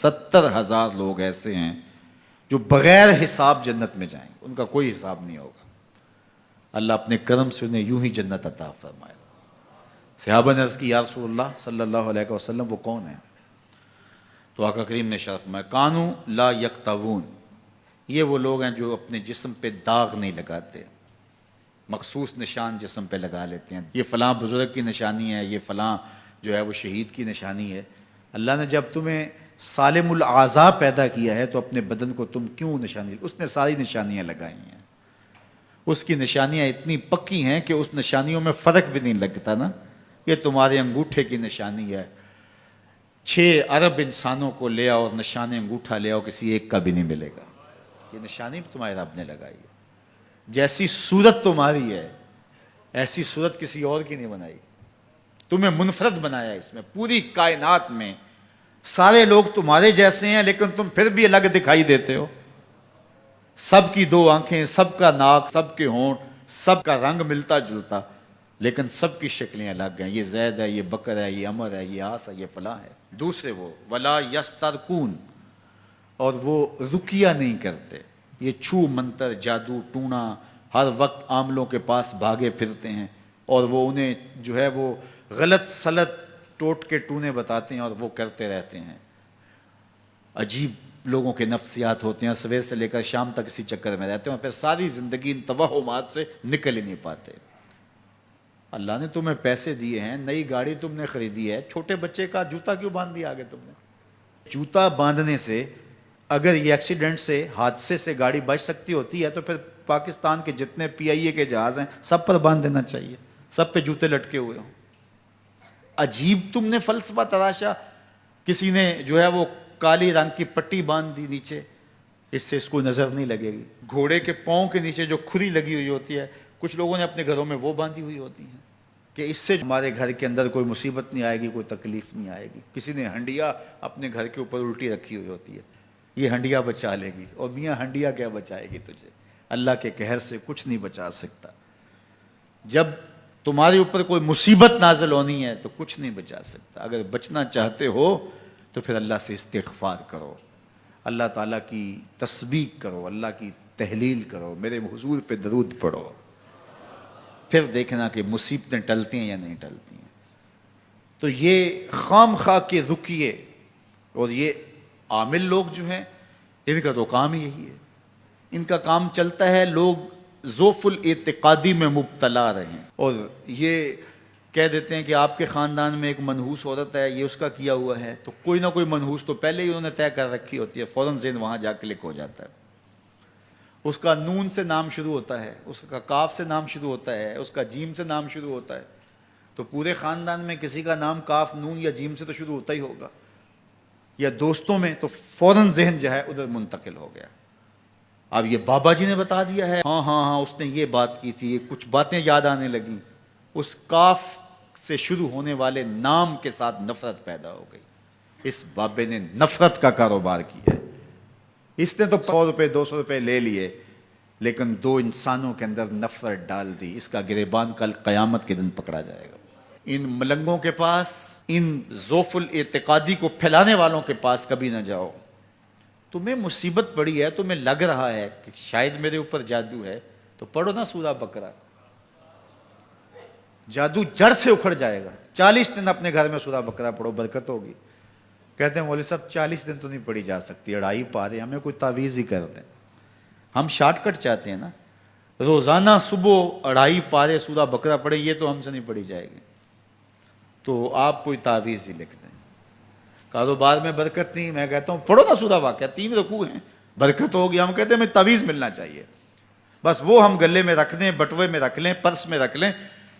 70,000 لوگ ایسے ہیں جو بغیر حساب جنت میں جائیں گے، ان کا کوئی حساب نہیں ہوگا۔ اللہ اپنے کرم سے انہیں یوں ہی جنت عطا فرمائے۔ صحابہ نے عرض کی، یا رسول اللہ صلی اللہ علیہ وسلم وہ کون ہیں؟ تو آقا کریم نے ارشاد فرمایا، کانوا لا یکتوون، یہ وہ لوگ ہیں جو اپنے جسم پہ داغ نہیں لگاتے، مخصوص نشان جسم پہ لگا لیتے ہیں، یہ فلاں بزرگ کی نشانی ہے، یہ فلاں جو ہے وہ شہید کی نشانی ہے۔ اللہ نے جب تمہیں سالم الاعضاء پیدا کیا ہے تو اپنے بدن کو تم کیوں نشانی؟ اس نے ساری نشانیاں لگائی ہیں، اس کی نشانیاں اتنی پکی ہیں کہ اس نشانیوں میں فرق بھی نہیں لگتا نا۔ یہ تمہارے انگوٹھے کی نشانی ہے، 6 ارب انسانوں کو لے آؤ اور نشان انگوٹھا لے آؤ، کسی ایک کا بھی نہیں ملے گا۔ یہ نشانی بھی تمہارے رب نے لگائی ہے۔ جیسی صورت تمہاری ہے ایسی صورت کسی اور کی نہیں بنائی، تمہیں منفرد بنایا اس میں۔ پوری کائنات میں سارے لوگ تمہارے جیسے ہیں لیکن تم پھر بھی الگ دکھائی دیتے ہو۔ سب کی 2 آنکھیں، سب کا ناک، سب کے ہونٹ، سب کا رنگ ملتا جلتا، لیکن سب کی شکلیں الگ ہیں۔ یہ زید ہے، یہ بکر ہے، یہ عمر ہے، یہ آس ہے، یہ فلاں ہے۔ دوسرے وہ ولا یسترقون، اور وہ رقیہ نہیں کرتے، یہ چھو منتر جادو ٹونا ہر وقت عاملوں کے پاس بھاگے پھرتے ہیں، اور وہ انہیں جو ہے وہ غلط سلط ٹوٹ کے ٹونے بتاتے ہیں اور وہ کرتے رہتے ہیں۔ عجیب لوگوں کے نفسیات ہوتے ہیں، صبح سے لے کر شام تک اسی چکر میں رہتے ہیں اور پھر ساری زندگی ان توہمات سے نکل ہی نہیں پاتے۔ اللہ نے تمہیں پیسے دیے ہیں، نئی گاڑی تم نے خریدی ہے، چھوٹے بچے کا جوتا کیوں باندھ دیا آگے تم نے؟ جوتا باندھنے سے اگر یہ ایکسیڈنٹ سے، حادثے سے گاڑی بچ سکتی ہوتی ہے تو پھر پاکستان کے جتنے PIA کے جہاز ہیں سب پر باندھ دینا چاہیے، سب پہ جوتے لٹکے ہوئے ہوں۔ عجیب تم نے فلسفہ تراشا، کسی نے جو ہے وہ کالی رنگ کی پٹی باندھ دی نیچے، اس سے اس کو نظر نہیں لگے گی۔ گھوڑے کے پاؤں کے نیچے جو کھری لگی ہوئی ہوتی ہے، کچھ لوگوں نے اپنے گھروں میں وہ باندھی ہوئی ہوتی ہیں کہ اس سے ہمارے گھر کے اندر کوئی مصیبت نہیں آئے گی، کوئی تکلیف نہیں آئے گی۔ کسی نے ہنڈیا اپنے گھر کے اوپر الٹی رکھی ہوئی ہوتی ہے، یہ ہنڈیا بچا لے گی، اور میاں ہنڈیا کیا بچائے گی تجھے؟ اللہ کے قہر سے کچھ نہیں بچا سکتا۔ جب تمہارے اوپر کوئی مصیبت نازل ہونی ہے تو کچھ نہیں بچا سکتا۔ اگر بچنا چاہتے ہو تو پھر اللہ سے استغفار کرو، اللہ تعالیٰ کی تسبیح کرو، اللہ کی تحلیل کرو، میرے حضور پہ درود پڑھو، پھر دیکھنا کہ مصیبتیں ٹلتی ہیں یا نہیں ٹلتی ہیں۔ تو یہ خام خواہ کے رقیے اور یہ عامل لوگ جو ہیں ان کا تو کام ہی یہی ہے، ان کا کام چلتا ہے لوگ ذوف الاعتقادی میں مبتلا رہیں، اور یہ کہہ دیتے ہیں کہ آپ کے خاندان میں ایک منحوس عورت ہے، یہ اس کا کیا ہوا ہے، تو کوئی نہ کوئی منحوس تو پہلے ہی انہوں نے طے کر رکھی ہوتی ہے، فوراً ذہن وہاں جا کلک ہو جاتا ہے۔ اس کا نون سے نام شروع ہوتا ہے، اس کا کاف سے نام شروع ہوتا ہے، اس کا جیم سے نام شروع ہوتا ہے، تو پورے خاندان میں کسی کا نام کاف، نون یا جیم سے تو شروع ہوتا ہی ہوگا، یا دوستوں میں، تو فوراً ذہن جو ہے ادھر منتقل ہو گیا۔ اب یہ بابا جی نے بتا دیا ہے، ہاں اس نے یہ بات کی تھی، کچھ باتیں یاد آنے لگیں، اس کاف سے شروع ہونے والے نام کے ساتھ نفرت پیدا ہو گئی۔ اس بابے نے نفرت کا کاروبار کیا ہے، اس نے تو 100 روپے 200 روپے لے لیے لیکن 2 انسانوں کے اندر نفرت ڈال دی۔ اس کا گریبان کل قیامت کے دن پکڑا جائے گا۔ ان ملنگوں کے پاس، ان ذوف الاعتقادی کو پھیلانے والوں کے پاس کبھی نہ جاؤ۔ تمہیں مصیبت پڑی ہے، تمہیں لگ رہا ہے کہ شاید میرے اوپر جادو ہے، تو پڑھو نا سورہ بقرہ، جادو جڑ سے اکھڑ جائے گا۔ 40 دن اپنے گھر میں سورہ بقرہ پڑھو، برکت ہوگی۔ کہتے ہیں مولوی صاحب 40 دن تو نہیں پڑھی جا سکتی، 2.5 پارے، ہمیں کوئی تعویذ ہی کر دیں۔ ہم شارٹ کٹ چاہتے ہیں نا، روزانہ صبح 2.5 پارے سورہ بقرہ پڑھیں، یہ تو ہم سے نہیں پڑھی جائے گی، تو آپ کوئی تعویذ ہی لکھ دیں۔ کاروبار میں برکت نہیں، میں کہتا ہوں پڑھو نا سورہ واقعہ، 3 رکوع ہیں، برکت ہوگی۔ ہم کہتے ہیں ہمیں تعویذ ملنا چاہیے، بس وہ ہم گلے میں رکھ لیں، بٹوے میں رکھ لیں، پرس میں رکھ لیں،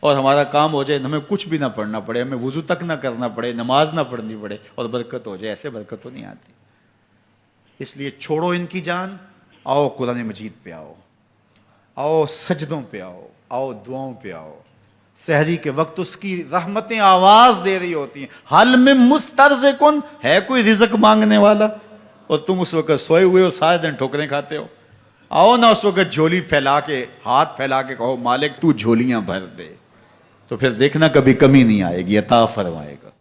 اور ہمارا کام ہو جائے، ہمیں کچھ بھی نہ پڑھنا پڑے، ہمیں وضو تک نہ کرنا پڑے، نماز نہ پڑھنی پڑے، اور برکت ہو جائے۔ ایسے برکت تو نہیں آتی۔ اس لیے چھوڑو ان کی جان، آؤ قرآن مجید پہ آؤ، آؤ سجدوں پہ آؤ، آؤ دعاؤں پہ آؤ۔ سحری کے وقت اس کی رحمتیں آواز دے رہی ہوتی ہیں، حل میں مسترزقن، ہے کوئی رزق مانگنے والا، اور تم اس وقت سوئے ہوئے ہو، سارے دن ٹھوکریں کھاتے ہو۔ آؤ نا اس وقت جھولی پھیلا کے، ہاتھ پھیلا کے کہو مالک تو جھولیاں بھر دے، تو پھر دیکھنا کبھی کمی نہیں آئے گی، عطا فرمائے گا۔